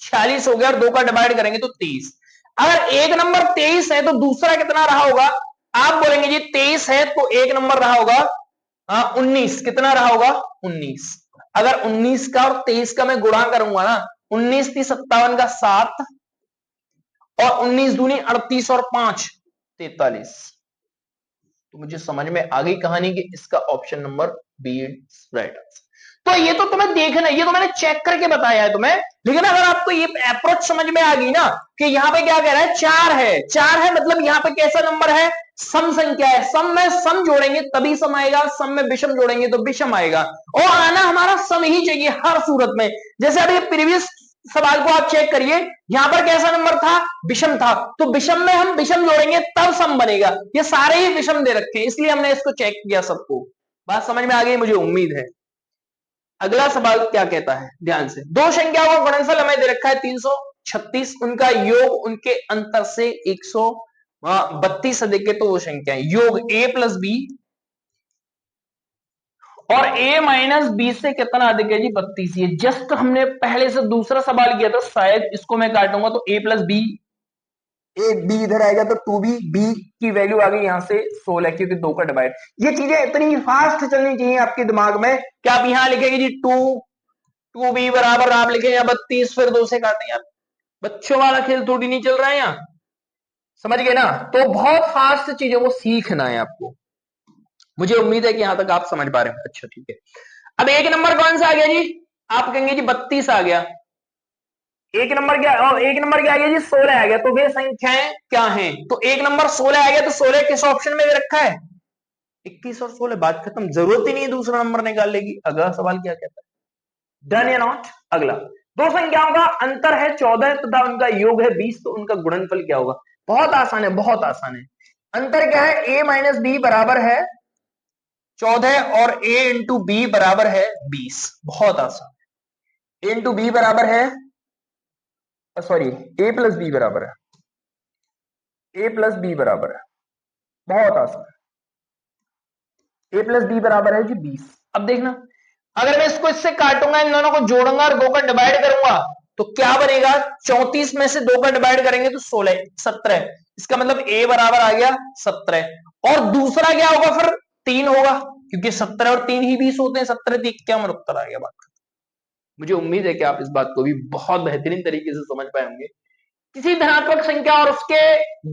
46 हो गया, और 2 का डिवाइड करेंगे तो 23। अगर एक नंबर 23 है तो दूसरा कितना रहा होगा? आप बोलेंगे जी 23 है तो एक नंबर रहा होगा 19। कितना रहा होगा? 19। अगर 19 का और 23 का मैं गुणा करूंगा ना, 19 थी 57 का 7, और 19 दूनी 38 और 5 43। तो मुझे समझ में आ गई कहानी कि इसका option number B is right answer. तो ये तो तुम्हें देखना है, ये तो मैंने चेक करके बताया है तुम्हें। लेकिन अगर आपको ये अप्रोच समझ में आ गई ना कि यहाँ पे क्या कह रहा है? 4 है, 4 है, मतलब यहाँ पे कैसा नंबर है? सम संख्या है। सम में सम जोड़ेंगे तभी सम आएगा, सम में विषम जोड़ेंगे तो विषम आएगा, और आना हमारा सम ही चाहिए हर सूरत में। जैसे अभी प्रीवियस सवाल को आप चेक करिए, यहां पर कैसा नंबर था, विषम था, तो विषम में हम विषम जोड़ेंगे तब सम बनेगा। ये सारे ही विषम दे रखे हैं, इसलिए हमने इसको चेक किया सबको। बात समझ में आ गई मुझे उम्मीद है। अगला सवाल क्या कहता है, ध्यान से, दो संख्याओं का गुणनफल हमें दे रखा है 336, उनका योग उनके अंतर से 132 देखे तो वो संख्या योग a प्लस बी और a माइनस बी से कितना अधिक है जी, 32। ये जस्ट हमने पहले से दूसरा सवाल किया था, शायद इसको मैं काटूंगा तो a प्लस बी, एक बी इधर आएगा तो 2b, बी की वैल्यू आ गई यहां से 16 क्योंकि 2 का डिवाइड। ये चीजें इतनी फास्ट चलनी चाहिए आपके दिमाग में कि आप यहां लिखेंगे जी 2b बराबर आप लिखें या 32, फिर 2 से काटें। यार बच्चों वाला खेल थोड़ी नहीं चल रहा है यहाँ, समझ गए ना। तो बहुत फास्ट चीजों को सीखना है आपको। मुझे उम्मीद है कि यहां तक आप समझ पा रहे हैं। अच्छा ठीक है, अब एक नंबर कौन सा आ गया जी, आप कहेंगे जी 32 आ गया। एक नंबर क्या, एक नंबर क्या आ गया जी, 16 आ गया। तो वे संख्याएं क्या हैं, तो एक नंबर 16 आ गया, तो 16 किस ऑप्शन में रखा है, 21 और 16, बात खत्म, जरूरत ही नहीं है दूसरा नंबर निकालने की। अगला सवाल क्या कहता है, डन या नॉट। अगला, दो संख्याओं का अंतर है 14 तथा उनका योग है 20, तो उनका गुणनफल क्या होगा। बहुत आसान है, बहुत आसान है। अंतर क्या है, a माइनस बी बराबर है 14 और a इंटू बी बराबर है 20। बहुत आसान, a इंटू बी बराबर है, सॉरी a प्लस बी बराबर है, a प्लस बी बराबर है, बहुत आसान, a प्लस बी बराबर है जी 20। अब देखना, अगर मैं इसको इससे काटूंगा, इन दोनों को जोड़ूंगा और 2 का डिवाइड करूंगा तो क्या बनेगा, 34 में से 2 का डिवाइड करेंगे तो 16 17, इसका मतलब a बराबर आ गया 17। और दूसरा क्या होगा, फिर 3 होगा, क्योंकि 17 और 3 ही 20 होते हैं, 17 3 क्या मतलब उत्तर आ गया। बात, मुझे उम्मीद है कि आप इस बात को भी बहुत बेहतरीन तरीके से समझ पाए होंगे। किसी धनात्मक संख्या और उसके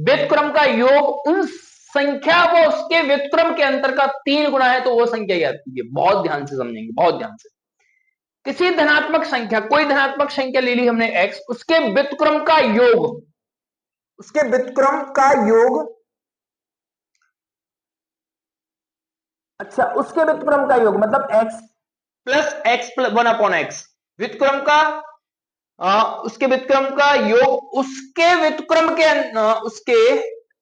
व्युत्क्रम का योग उन संख्या को उसके व्युत्क्रम के अंतर का 3 गुना है तो वो संख्या याद कीजिए। बहुत ध्यान से समझेंगे, बहुत ध्यान से। किसी धनात्मक संख्या, कोई धनात्मक संख्या ले ली हमने x, उसके व्युत्क्रम का योग, उसके व्युत्क्रम का योग, अच्छा उसके व्युत्क्रम का योग मतलब x प्लस 1 अपॉन एक्स, व्युत्क्रम का उसके व्युत्क्रम का योग उसके व्युत्क्रम के उसके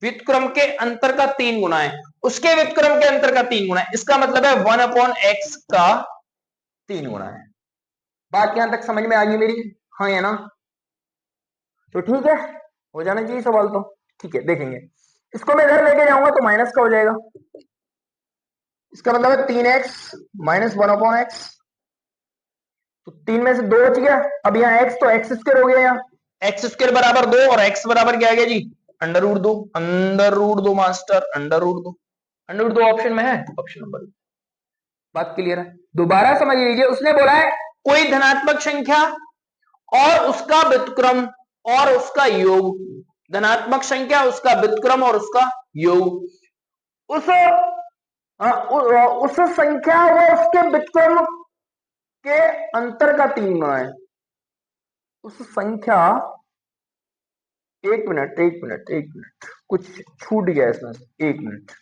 व्युत्क्रम के अंतर का 3 गुना है, उसके व्युत्क्रम के अंतर का 3 गुना है, इसका मतलब है 1 अपॉन एक्स का 3 गुना है। बात यहां तक समझ में आ गई मेरी, हाँ या ना। तो ठीक है, हो जाना चाहिए सवाल तो। ठीक है, देखेंगे, इसको मैं इधर लेके जाऊंगा तो माइनस का हो जाएगा, इसका मतलब है 3x माइनस 1 अपॉन एक्स, तो 3 में से 2 बच गया। अब यहाँ x तो एक्स स्क्वायर हो गया, यहाँ एक्स स्क्वायर बराबर 2 और x बराबर क्या आ गया जी, under root 2। Under root 2 master, under root 2, under root 2 option में है, ऑप्शन नंबर। बात क्लियर है, दोबारा समझ लीजिए। उसने बोला है कोई धनात्मक संख्या और उसका व्युत्क्रम और उसका योग, धनात्मक संख्या, उसका व्युत्क्रम और उसका योग, उस संख्या व उसके व्युत्क्रम के अंतर का 3 गुना है। उस संख्या, एक मिनट एक मिनट एक मिनट, कुछ छूट गया इसमें से, एक मिनट,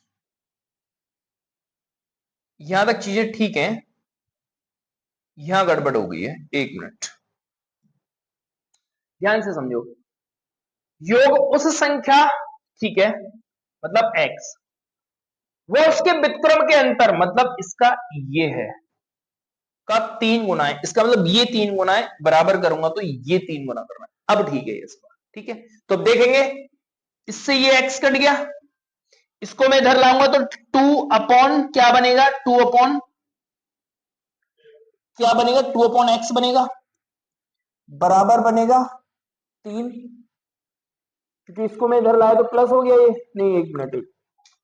यहां तक चीजें ठीक हैं, यहां गड़बड़ हो गई है, एक मिनट ध्यान से समझो। योग उस संख्या, ठीक है, मतलब x, वो उसके व्युत्क्रम के अंतर, मतलब इसका ये है, का 3 गुना है, इसका मतलब ये 3 गुना है, बराबर करूंगा तो ये 3 गुना करना है। अब ठीक है ये सवाल, ठीक है। तो अब देखेंगे, इससे ये x कट गया, इसको मैं इधर लाऊंगा तो 2 अपॉन क्या बनेगा, 2 अपॉन क्या बनेगा, 2 अपॉन एक्स बनेगा, बराबर बनेगा 3, क्योंकि इसको मैं इधर लाया तो प्लस हो गया, ये नहीं, एक मिनट, एक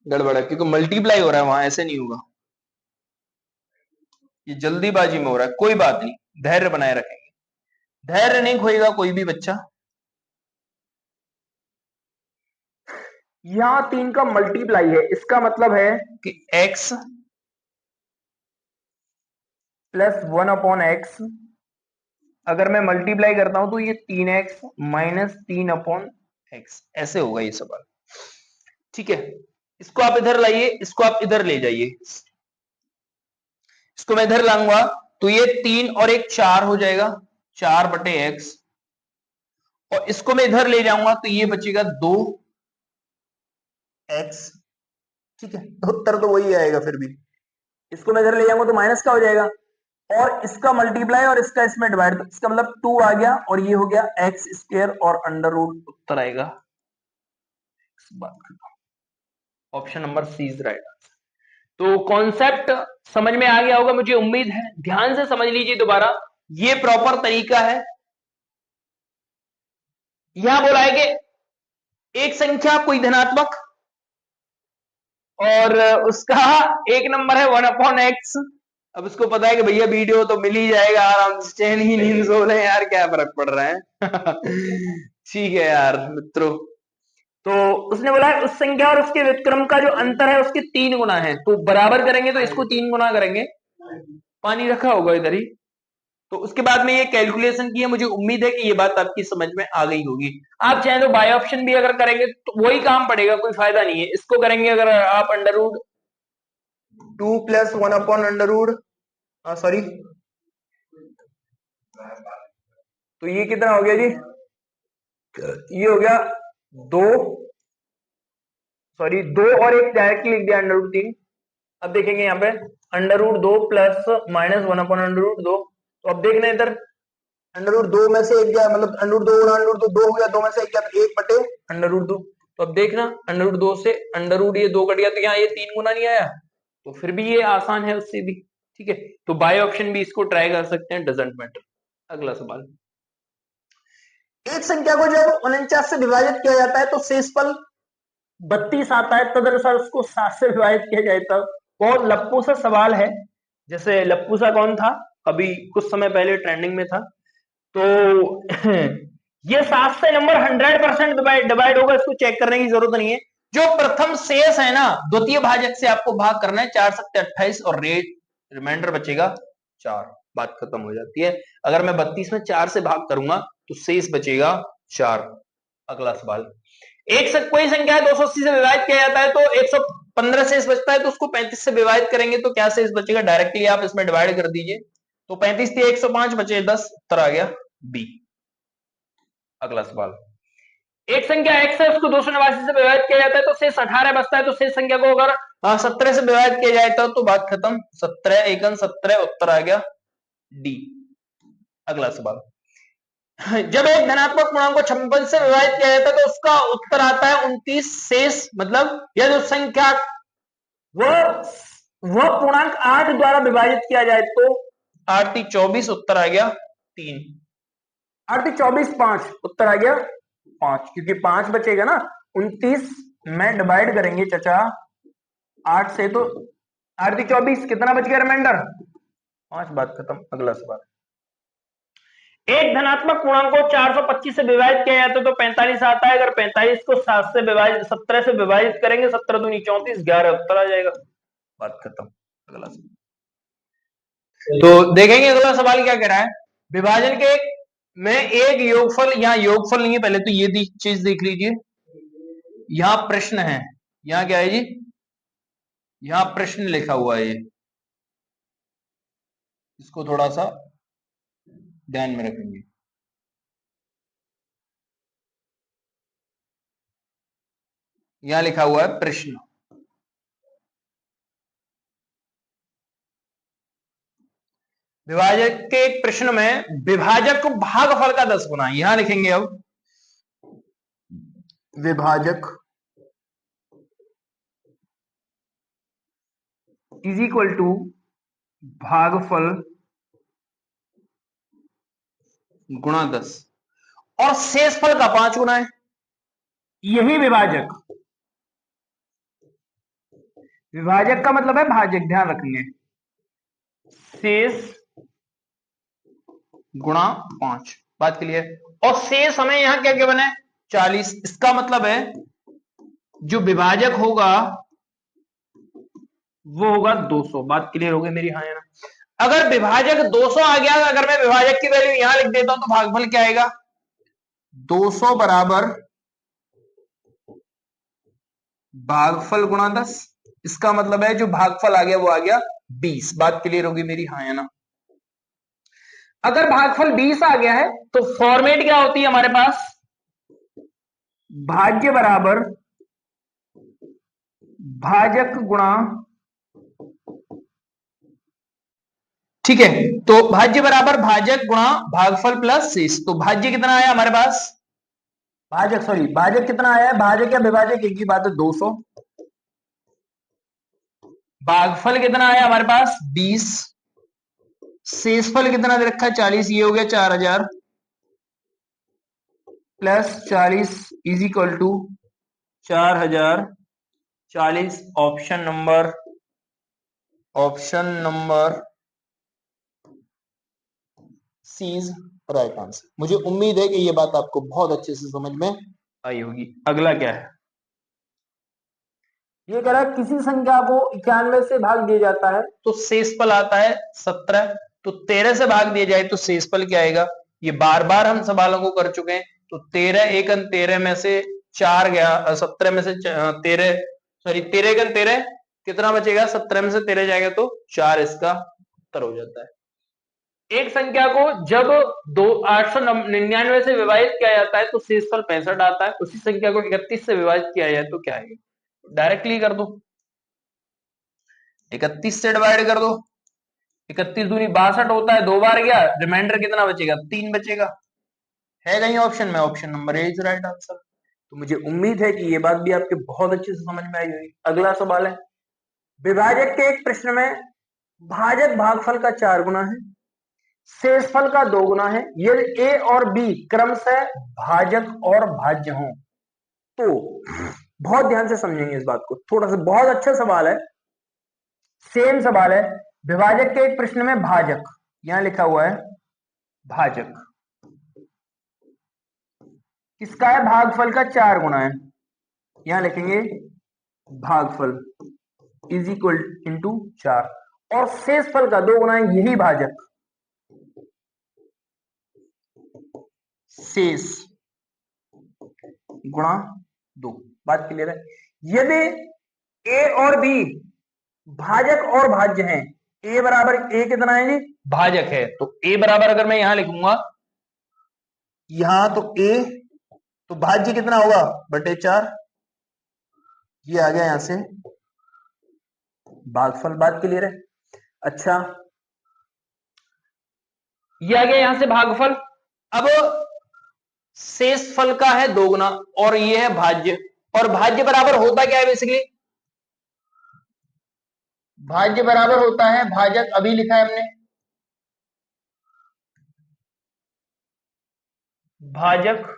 गड़बड़ है, क्योंकि मल्टीप्लाई हो रहा है वहां, ऐसे नहीं होगा, ये जल्दीबाजी में हो रहा है। कोई बात नहीं, धैर्य बनाए रखेंगे, धैर्य नहीं खोएगा कोई भी बच्चा। यहां 3 का मल्टीप्लाई है, इसका मतलब है कि x प्लस 1 अपॉन एक्स, अगर मैं मल्टीप्लाई करता हूं तो ये 3x माइनस 3 अपॉन एक्स, ऐसे होगा ये सवाल, ठीक है। इसको आप इधर लाइए, इसको आप इधर ले जाइए, इसको मैं इधर लाऊंगा तो ये 3 और 1 4 हो जाएगा, 4 बटे एक्स और इसको मैं इधर ले जाऊंगा तो ये बचेगा 2x, ठीक है, तो उत्तर तो वही आएगा। फिर भी इसको मैं इधर ले जाऊंगा तो माइनस का हो जाएगा, और इसका मल्टीप्लाई और इसका इसमें डिवाइड, तो इसका मतलब 2 आ गया, और ये हो गया एक्स स्क्वायर और अंडर रूट, उत्तर आएगा option number C is right. तो कॉन्सेप्ट समझ में आ गया होगा मुझे उम्मीद है। ध्यान से समझ लीजिए दोबारा, ये प्रॉपर तरीका है। यहां बोला है कि एक संख्या कोई धनात्मक और उसका एक नंबर है 1/x। अब उसको पता है कि भैया वीडियो तो मिल ही जाएगा आराम से, चैन ही नींद सो ले यार, क्या फर्क पड़ रहा है। ठीक है यार मित्रों, तो उसने बोला है उस संख्या और उसके व्युत्क्रम का जो अंतर है उसके 3 गुना है, तो बराबर करेंगे तो इसको 3 गुना करेंगे, पानी रखा होगा इधर ही। तो उसके बाद में ये कैलकुलेशन की है, मुझे उम्मीद है कि ये बात आपकी समझ में आ गई होगी। आप चाहे तो बाय ऑप्शन भी अगर करेंगे तो वही काम पड़ेगा, कोई फायदा नहीं है। इसको करेंगे अगर आप अंडर रूट 2 + 1/√, सॉरी, तो ये कितना हो गया जी, ये हो गया 2, सॉरी 2 और 1 डायरेक्टली लिख दिया √3। अब देखेंगे यहाँ पे √2 + -1/√2, तो अब देखना इधर √2 में से 1 गया, मतलब √2 गुणा √2 2 हो गया, 2 में से 1 गया तो 1/√2। तो अब देखना √2 से ये 2 कट गया, तो यहाँ ये 3 गुना नहीं आया, तो फिर भी ये आसान है उससे भी, ठीक है। तो बाय ऑप्शन भी इसको ट्राई कर सकते हैं, डजंट मैटर। अगला सवाल, एक संख्या को जब 49 से विभाजित किया जाता है तो शेषफल 32 आता है, तदनुसार उसको 7 से विभाजित किया जाए तब। बहुत लप्पू सा सवाल है, जैसे लप्पू सा कौन था, अभी कुछ समय पहले ट्रेंडिंग में था। तो ये 7 से नंबर 100% डिवाइड होगा, इसको चेक करने की जरूरत नहीं है। जो प्रथम शेष है ना, द्वितीय भाजक से आपको भाग करना है, 4 सत्ते 28 और रिमाइंडर बचेगा 4, बात खत्म हो जाती है। अगर मैं 32 में 4 से भाग करूंगा तो शेष बचेगा 4। अगला सवाल, कोई संख्या 280 से विभाजित किया जाता है तो 115 शेष बचता है, तो उसको 35 से विभाजित करेंगे तो क्या शेष बचेगा, डायरेक्टली आप इसमें डिवाइड कर दीजिए, तो 35 थी 105 बचे 10, उत्तर आ गया बी। अगला सवाल, एक संख्या x है, उसको 289 से विभाजित किया जाता है तो शेष 18 बचता है, तो शेष संख्या को अगर 17 से विभाजित किया जाए तो बात खत्म, 17 एकन 17, उत्तर आ गया डी। अगला सवाल, जब एक धनात्मक पूर्णांक को 56 से विभाजित किया जाता है तो उसका उत्तर आता है 29 शेष, मतलब यदि उस संख्या वह पूर्णांक 8 द्वारा विभाजित किया जाए तो 8 × 24, उत्तर आ गया 3। 8 × 24 5, उत्तर आ गया 5, क्योंकि 5 बचेगा ना, 29 में डिवाइड करेंगे चाचा 8 से, तो 8 × 24 कितना बच गया रिमाइंडर 5, बात खत्म। अगला सवाल, एक धनात्मक पूर्णांक को 425 से विभाजित किया जाता है तो 45 आता है, अगर 45 को 7 से विभाजित 17 से विभाजित करेंगे, 17 दूनी 34, 11, उत्तर आ जाएगा, बात खत्म। अगला सवाल, तो देखेंगे अगला सवाल क्या कह रहा है, विभाजन के में एक योगफल, यहाँ योगफल नहीं है, पहले तो ये चीज देख लीजिए, यहां प्रश्न है, यहां क्या है जी, यहां प्रश्न लिखा हुआ है, इसको थोड़ा सा ध्यान में रखेंगे। यहां लिखा हुआ है प्रश्न, विभाजक के एक प्रश्न में विभाजक को भागफल का 10 गुना, यहां लिखेंगे अब विभाजक इज इक्वल टू भागफल गुणा 10 और शेषफल का 5 गुना है, यही विभाजक, विभाजक का मतलब है भाजक, ध्यान रखेंगे, शेष गुणा 5, बात क्लियर। और शेष हमें यहां क्या क्या बना है 40, इसका मतलब है जो विभाजक होगा वो होगा 200, बात क्लियर हो गई मेरी, हाँ या ना। अगर विभाजक 200 आ गया, अगर मैं विभाजक की वैल्यू यहां लिख देता हूं तो भागफल क्या आएगा 200 बराबर भागफल गुणा 10, इसका मतलब है जो भागफल आ गया वो आ गया 20, बात क्लियर होगी मेरी, हाँ या ना। अगर भागफल 20 आ गया है तो फॉर्मेट क्या होती है हमारे पास, भाज्य बराबर भाजक गुणा, ठीक है, तो भाज्य बराबर भाजक गुणा भागफल प्लस शेष। तो भाज्य कितना आया हमारे पास, भाजक कितना आया है, भाजक या विभाजक एक ही बात है, 200। भागफल कितना आया हमारे पास 20, शेषफल कितना दे रखा है 40, ये हो गया 4000 plus 40 is equal to 4040। Option number C is right answer. मुझे उम्मीद है कि ये बात आपको बहुत अच्छे से समझ में आई होगी। अगला क्या है, ये कह रहा है किसी संख्या को 91 से भाग दिया जाता है तो शेषफल आता है 17, तो 13 से भाग दिया जाए तो शेषफल क्या आएगा। ये बार बार हम सवालों को कर चुके हैं। तो 13 एक अंक 13 में से 4 गया, 17 में से 13, सॉरी 13 एक अंक 13 कितना बचेगा, 17 में से 13 जाएगा तो 4 इसका उत्तर हो जाता है। एक संख्या को जब 899 से विभाजित किया जाता है तो शेषफल 65 आता है। उसी संख्या को 31 से विभाजित किया जाए तो क्या आएगा, डायरेक्टली कर दो, 31 से डिवाइड कर दो, 31 दूनी 62 होता है, 2 बार गया, रिमाइंडर कितना बचेगा, 3 बचेगा। है कहीं ऑप्शन में, option number A is right answer. तो मुझे उम्मीद है कि ये बात भी आपके बहुत अच्छे से समझ में आई होगी। अगला सवाल है, विभाजक के एक प्रश्न में भाजक भागफल का 4 गुना है, शेषफल का 2 गुना है, यदि ए और बी क्रमशः भाजक और भाज्य हों तो। बहुत ध्यान से समझेंगे इस बात को, थोड़ा सा बहुत अच्छा सवाल है, सेम सवाल है। विभाजक के एक प्रश्न में भाजक, यहां लिखा हुआ है भाजक किसका है, भागफल का 4 गुना है, यहां लिखेंगे भागफल इज इक्वल इंटू 4, और शेषफल का 2 गुना है, यही भाजक, शेष गुणा 2। बात क्लियर है। यदि ए और बी भाजक और भाज्य हैं, ए बराबर ए कितना है जी, भाजक है, तो ए बराबर अगर मैं यहां लिखूंगा, यहां तो ए, तो भाज्य कितना होगा बटे 4, ये आ गया यहां से भागफल। बात क्लियर है। अच्छा, ये आ गया यहां से भागफल। अब शेषफल का है 2 गुना और ये है भाज्य, और भाज्य बराबर होता क्या है बेसिकली, भाज्य बराबर होता है भाजक, अभी लिखा है हमने, भाजक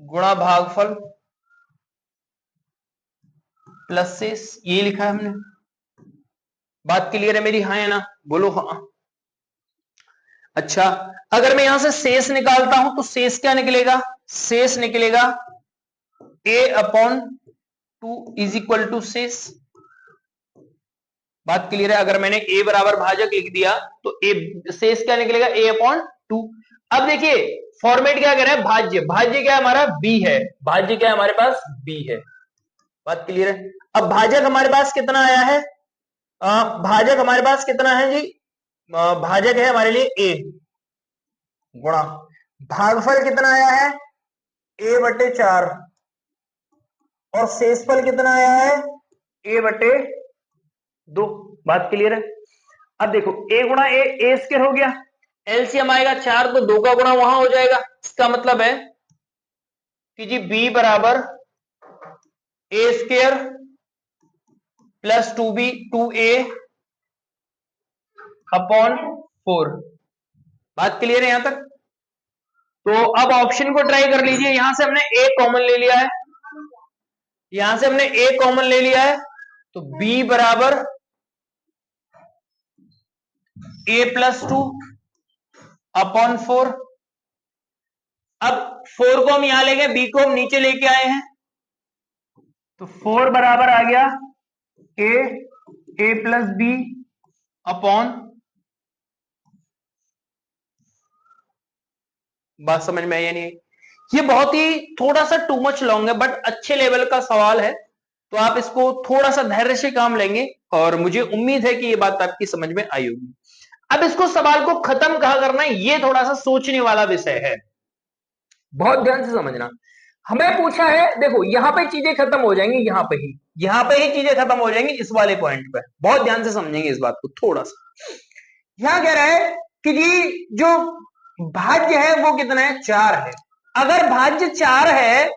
गुणा भागफल प्लस शेष, ये लिखा है हमने। बात क्लियर है मेरी, हाँ है ना, बोलो हाँ। अच्छा, अगर मैं यहां से शेष निकालता हूं तो शेष क्या निकलेगा, शेष निकलेगा a upon 2 is equal to शेष। बात क्लियर है। अगर मैंने a बराबर भाजक लिख दिया तो a शेष क्या निकलेगा, a अपॉन 2। अब देखिए फॉर्मेट क्या कर रहा है, भाज्य, भाज्य क्या है हमारा b है, भाज्य क्या है हमारे पास b है। बात क्लियर है। अब भाजक हमारे पास कितना आया है, भाजक हमारे पास कितना है जी, भाजक है हमारे लिए a, गुणा भागफल कितना आया है a बटे 4, और शेषफल कितना आया है a बटे 2। बात क्लियर है। अब देखो a गुणा a स्क्वायर हो गया, एलसीएम आएगा 4 तो 2 का गुणा वहां हो जाएगा। इसका मतलब है कि जी b बराबर a square plus 2b 2a upon 4। बात क्लियर है यहां तक। तो अब ऑप्शन को ट्राई कर लीजिए, यहां से हमने a कॉमन ले लिया है, यहां से हमने a कॉमन ले लिया है, तो b बराबर a प्लस 2 अपॉन 4। अब 4 को हम यहां ले गए, b को हम नीचे लेके आए हैं, तो 4 बराबर आ गया a प्लस बी अपॉन, बात समझ में आई या नहीं। ये बहुत ही थोड़ा सा टू मच लॉन्ग है बट अच्छे लेवल का सवाल है, तो आप इसको थोड़ा सा धैर्य से काम लेंगे और मुझे उम्मीद है कि ये बात आपकी समझ में आई होगी। अब इसको सवाल को खत्म कहा करना है, ये थोड़ा सा सोचने वाला विषय है, बहुत ध्यान से समझना। हमें पूछा है, देखो यहां पे चीजें खत्म हो जाएंगी, यहां पे ही चीजें खत्म हो जाएंगी इस वाले पॉइंट पे। बहुत ध्यान से समझेंगे इस बात को थोड़ा सा। यहां कह रहा है कि जी जो भाज्य है वो कितना है, 4 है। अगर भाज्य 4 है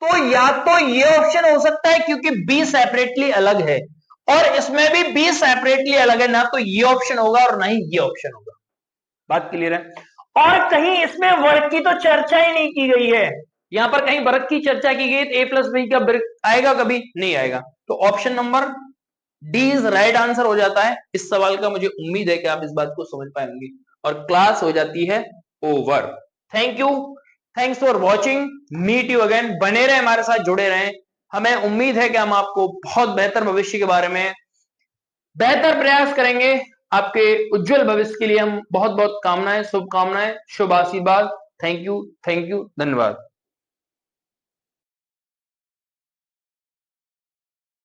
तो या तो ये ऑप्शन हो सकता है क्योंकि बी सेपरेटली अलग है, और इसमें भी बी सेपरेटली अलग है, ना तो ये ऑप्शन होगा और ना ही ये ऑप्शन होगा। बात क्लियर है? और कहीं इसमें वर्ग की तो चर्चा ही नहीं की गई है, यहां पर कहीं वर्ग की चर्चा की गई तो ए प्लस बी का वर्ग आएगा, कभी नहीं आएगा। तो option number D is right answer हो जाता है इस सवाल का। मुझे उम्मीद है कि आप इस बात को समझ पाएंगे और क्लास हो जाती है over. Thank you, thanks for watching, meet you again. बने रहे हमारे साथ, जुड़े रहें। हमें उम्मीद है कि हम आपको बहुत बेहतर भविष्य के बारे में बेहतर प्रयास करेंगे। आपके उज्जवल भविष्य के लिए हम बहुत बहुत कामनाएं, शुभकामनाएं, शुभ आशीर्वाद। थैंक यू, धन्यवाद।